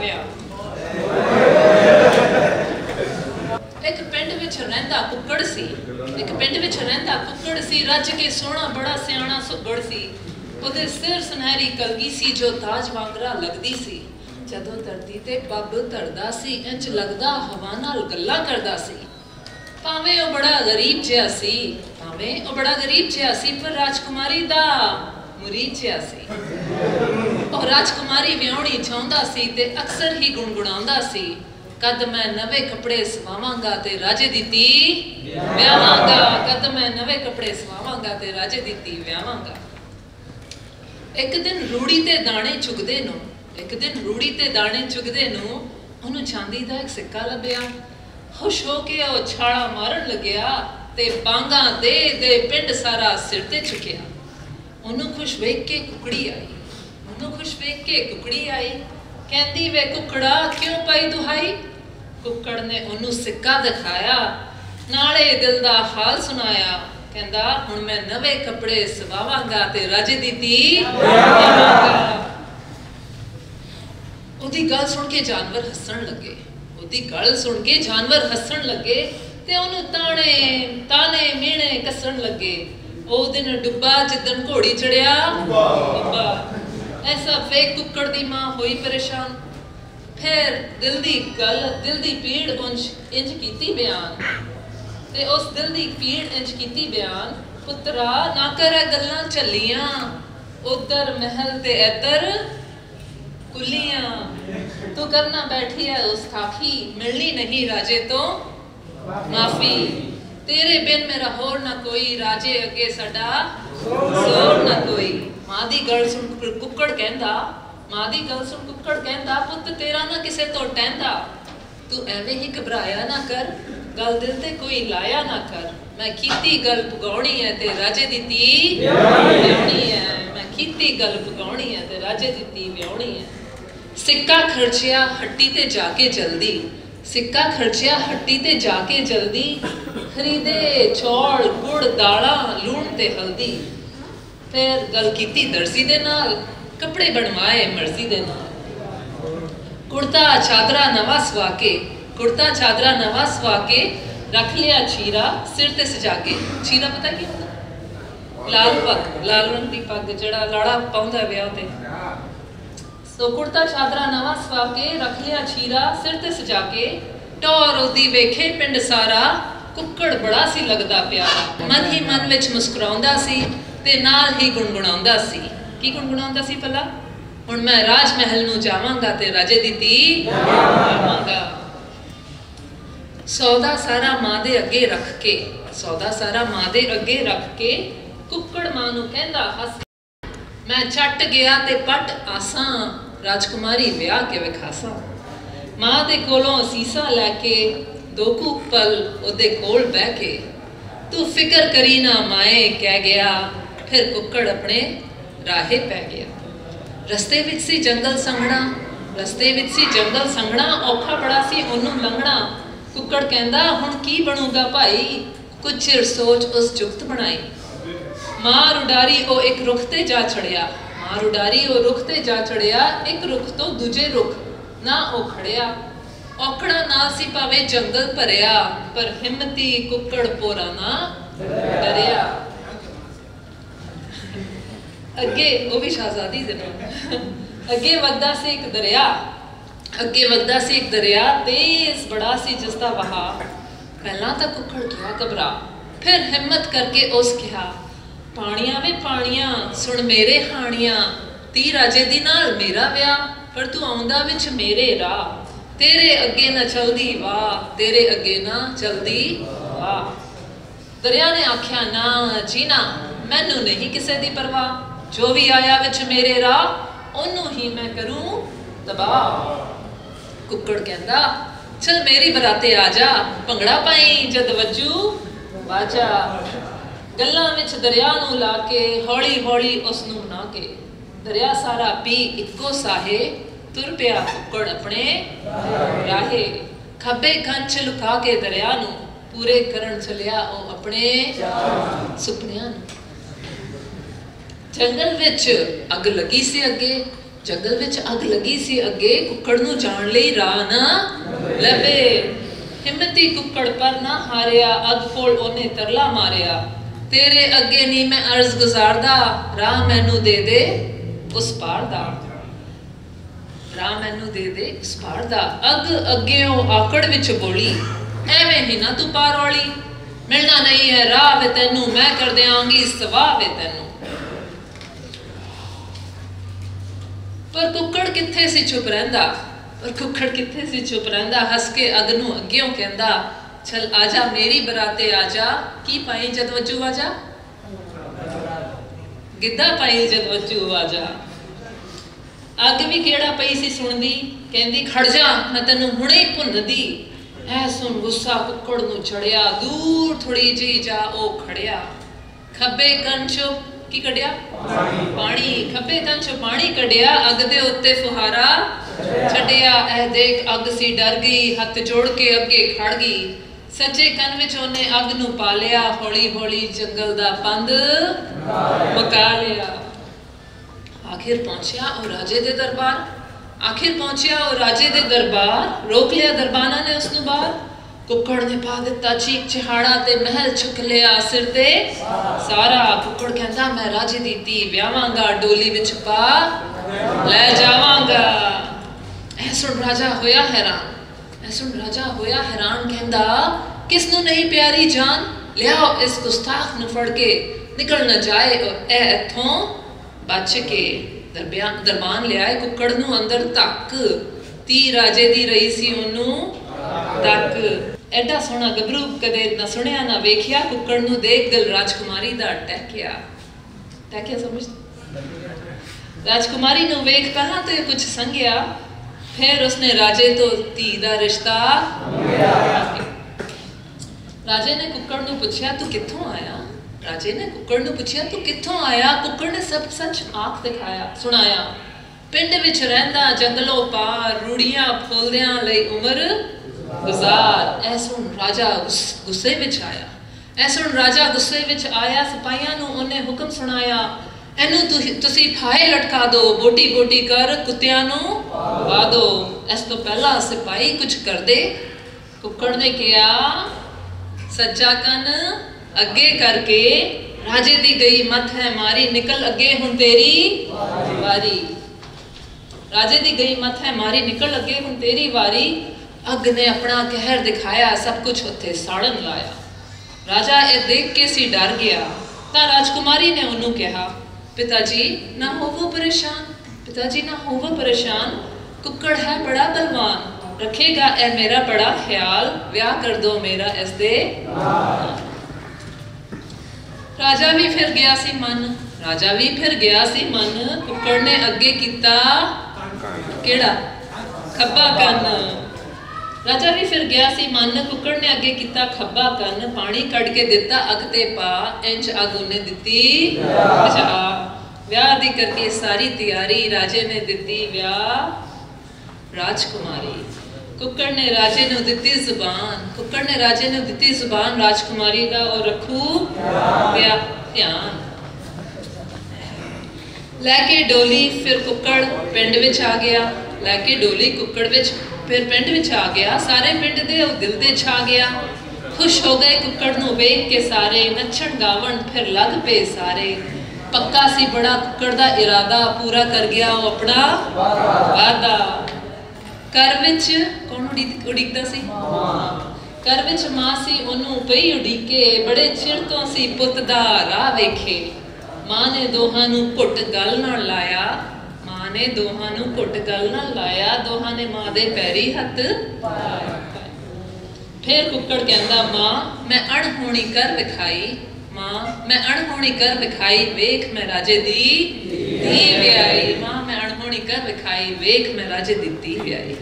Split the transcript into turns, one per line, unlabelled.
पिया। एक पिंड विच रहिंदा कुक्कड़ सी, एक पिंड विच रहिंदा कुक्कड़ सी, रज के सोहना बड़ा सियाणा सुगड़ सी। ओदे सिर सुनहरी कलगी सी जो ताज वांगरा लगदी सी। जदों धरती ते पग धरदा सी इंज लगदा हवा नाल गल्लां करदा सी। भावें ओ बड़ा गरीब जिहा सी, भावें ओ बड़ा गरीब जिहा सी, पर राजकुमारी दा मुरीद जिहा सी। ओ राजकुमारी विआहणी चाहुंदा सी ते अक्सर ही गुणगुणाउंदा सी, कद मैं नवे कपड़े सवावांगा ते राजे दी धी विआहांगा, कद मैं नवे कपड़े सवावांगा ते राजे दी धी विआहांगा। एक दिन रूड़ी ते दाणे चुगदे नूं, एक दिन रूड़ी ते दाणे चुगदे नूं ओनू चांदी दा एक सिक्का लभ्या। खुश हो के ओ छाला मारन लग्या ते बांगा दे दे पिंड सारा सिर ते चुकिया। ओनू खुश वेख के कुकड़ी आई, ओनू खुश वेख के कुकड़ी आई, कहंदी वे कुकड़ा क्यों पाई दुहाई। कुकड़ ने ओनू सिक्का दिखाया, नाले दिल दा हाल सुनाया, कहंदा हुण मैं नवे कपड़े सवावांगा ते राजे दी धी विआहांगा। ओदी गल सुन के जानवर हसन लगे, ओदी गल सुन के जानवर हसन लगे ते ओनू ताने ताने मीणे कसन लगे। ओ दिन डुब्बा जिदन घोड़ी चढ़िया डुब्बा। ऐसा फेक कुक्कड़ दी मां होई परेशान, फिर दिल दी गल दिल दी पीड़ इंज कीती बयान, ते उस दिल दी पीड़ इंज कीती बयान, पुत्रा ना कर गल्लां चलियां, उधर महल ते इधर कुलियां, तू करना बैठी है उस खाकी, मिलनी नहीं राजे तो माफी, तेरे बिन मेरा होर ना कोई, राजे अगे साडा जोर ना कोई। मां दी गल सुन कुक्कड़ कहंदा, मां दी गल सुन कुक्कड़ कहंदा, पुत्त तेरा ना किसे तो टहंदा, तू एवें ही घबराया ना कर, गल दिल ते कोई लाया ना कर। मैं कीती गल पुगाउणी है ते राजे दी धी विआहणी है, मैं कीती गल पुगाउणी है ते राजे दी धी विआहणी है। सिक्का खर्चिया हट्टी ते जाके जल्दी, सिक्का खर्चिया हट्टी ते जाके जल्दी, खरीदे चौल गुड़ दाला लूण ते हल्दी। फिर गल कीती दर्जी दे नाल, कपड़े बनवाए मर्जी दे नाल। कुर्ता चादरा नवा सवा के, कुर्ता चादरा नवा सवा के, रख लिया चीरा सिर ते सजा के। चीरा पता की होंदा? लाल पग, लाल रंग दी पग जड़ा लाड़ा पाउंदा विआह ते। तो कुर्ता चादरा नवा सवा के, रख लिया चीरा सिर ते सजा के, टौर ओदी वेखे पिंड सारा, कुक्कड़ बड़ा सी लगदा प्यारा। मन ही मन विच मुस्कुराउंदा सी ते नाल ही गुणगुणाउंदा सी। की गुणगुणाउंदा सी भला? हुण मैं राज महल नूं जावांगा ते राजे दी धी विआहांगा। सौदा सारा मां दे अगे रख के, सौदा सारा मां दे अगे रख के, कुक्कड़ मां नूं कहंदा हस, मैं छट गया ते पट आसां, राजकुमारी विआह के विखासा। मां दे कोलों असीसा लैके, दो कू पल ओदे कोल बह के, तू फिक्र करी ना माए कह गया, फिर कुक्कड़ अपने राहे पै गया। रस्ते विच सी जंगल संघना, रस्ते विच सी जंगल संघना, औखा बड़ा सी ओनू लंघना। कुक्कड़ कहंदा हुण की बनूगा भाई, कुछ चिर सोच उस जुगत बनाई। मां रुडारी ओ एक रुख ते जा चढ़िया, मां रुडारी ओ रुख ते जा चढ़िया, एक रुख तो दूजे रुख ना ओ खड़िया। औकड़ा नाल सी भावे जंगल भरिया, पर हिम्मती कुक्कड़ पोरा ना डरिया। अगे वो भी शहजादी दे नाल, अगे वगदा सी एक दरिया, अगे वगदा सी एक दरिया, तेज बड़ा सी जिसदा वहा। पहला तो कुक्कड़ गया घबरा, फिर हिम्मत करके उस कहा, पानिया वे पानिया सुन मेरे हानिया, ती राजे दी नाल मेरा विआह, पर तू आउंदा विच मेरे राह, तेरे अगे ना चलदी वाह, तेरे अगे ना चलदी वाह। दरिया ने आख्या ना जी ना, मैनू नहीं किसे दी परवाह, जो भी आया विच मेरे राह ओनू ही मैं करूं तबाह। कुक्कड़ कहंदा चल मेरी बराते आ जा, भंगड़ा पाई जद वजू बाजा। गल्लां विच दरिया नूं ला के, हौली हौली उसनूं बना के, दरिया सारा पी इक्को साहे, तुर पिया कुक्कड़ अपने राहे। खब्बे कंच लुका के दरिया नूं, पूरे करन चलिया ओ अपने सुपनियां नूं। जंगल विच अग लगी सी अगे, जंगल विच अग लगी सी अगे कुक्कड़ नू जान लई राह ना लभे। हिम्मती कुक्कड़ पर ना हारिया अग कोल ओने तरला मारिया, तेरे अगे नी मैं अर्ज गुजारदा, राह मैनू दे दे उस पार दा, राह मैनू दे दे उस पार दा। अग अग्गेओ आकड़ विच बोली, एवें ही ना तू पार वाली, मिलना नहीं है राह वे तैनू, मैं कर देंगी सवाह वे तैनू। पर कुक्कड़ किथे सी चुप रहिंदा, पर कुक्कड़ किथे सी चुप रहिंदा। हस के अग नू अग्गेओ कहंदा, चल आजा मेरी बराते आजा, की पाई जद वजू आजा, गिद्धा पाई जद वजू आजा। अग भी केड़ा पई सी सुनदी, कहंदी खड़ जा मैं तैनू हुणे ही भुनदी। ऐ सुन गुस्सा कुक्कड़ नू चढ़िया, दूर थोड़ी जी जा ओ खड़िया, खब्बे कंन चो की कढ़िया पानी, खब्बे कंन चो पानी कढ़िया, अग दे उत्ते फुहारा छड्डिया। ऐ देख अग सी डर गई, हथ जोड़ के अगे खड़ गई, सच्चे कन विच ओने अग नू पा लिया, हौली हौली जंगल दा पंद मका लिया। आखिर पहुंचिया और राजे दे दरबार, आखिर पहुंचिया और राजे दे दरबार, रोक लिया दरबाना ने उसनू बाहर। कुक्कड़ ने पा दिता चीख चिहाड़ा ते महल चुक लिया सिर ते सारा। कुक्कड़ कहंदा मैं राजे दी धी व्यावांगा, डोली विच पा ले जावांगा। ऐ सुन राजा होया हैरान, ऐ सुन राजा होया हैरान, कहंदा किसनू नहीं प्यारी जान, लियाओ इस गुस्ताख नू फड़ के, निकल न जाए और ऐ इथों बच के। दरबान लिया कुक्कड़ नू अंदर तक, धी राजे दी रही सी ओनू तक। एडा सोहना गबरू कदे ना सुनिया ना वेखिया, कुक्कड़ नू देख दिल राजकुमारी दा टहकिया। टहकिया समझ, राजकुमारी नू वेख पहला तो कुछ संगिया, फिर उसने राजे तो धी दा रिश्ता। राजे ने कुक्कड़ नू पूछया तू कित्थों आया, राजे ने कुक्कड़ नू पूछया तू कित्थों आया। कुक्कड़ ने सब सच आख दिखाया सुनाया, पिंड विच रहिंदा जंगलों पार, रूड़ियां फुलदियां लई उम्र गुजार। ऐ सुन राजा गुस्से विच आया, ऐ सुन राजा गुस्से विच आया, सिपाहियां नू ओने हुक्म सुनाया, एनू तुसी फाहे लटका दो, बोटी बोटी कर कुत्तियां नू पा दो। इस तो पहला सिपाही कुछ कर दे। कुक्कड़ ने कहा सच्चा कन अगे करके, राजे दी गई मत है मारी, निकल अगे हुण तेरी वारी। राजे दी गई मत है मारी, निकल अगे हुण तेरी वारी। अग ने अपना कहर दिखाया, सब कुछ उत्थे साड़न लाया। राजा ए देख के सी डर गया, ता राजकुमारी ने उन्हों कहा पिताजी ना होवो परेशान, पिताजी ना होवो परेशान, कुक्कड़ है बड़ा बलवान, रखेगा ए मेरा बड़ा ख्याल, ब्याह कर दो मेरा इस दे। राजा भी फिर गया सी मन, राजा भी फिर गया सी मन। कुक्कड़ ने अगे किता केड़ा खब्बा कन, राजा भी फिर गया सी मन। कुक्कड़ ने अगे किता खब्बा कन, पानी कड़ के दिता अग ते पा, इंच अग उन्हें दिती बचा। ब्याह दी करके सारी तैयारी, राजे ने दिती ब्याह राजकुमारी। कुक्कड़ ने राजे ने दिती जुबान, कुक्कड़ ने राजे ने दिती जुबान राजकुमारी का, और रखू ध्यान। लैके डोली फिर कुक्कड़ पिंड विच आ गया, लैके डोली कुक्कड़ विच फिर पिंड विच आ गया। सारे पिंड दे दिल दे छा गया, खुश हो गए कुक्कड़ नू वेख के सारे, नचण गावण फिर लग पे सारे। पक्का सी बड़ा कुक्कड़ दा इरादा, पूरा कर गया वो अपना वादा। घर विच कौन उड़ीकदा सी, घर विच मां सी ओनू पई उड़ीके, बड़े चिर तो सी पुत दा राह वेखे। मां ने दोहां नू घुट गल नाल लाया, मां ने दोहां नू घुट गल नाल लाया, दोहां ने मां दे पैरी हथ पाया। फिर कुक्कड़ कहंदा मां मैं अणहोणी कर विखाई, मां मैं अणहोणी कर विखाई, वेख मैं राजे दी धी व्याई। मां मैं अणहोणी कर विखाई, वेख मैं राजे दी धी व्याई।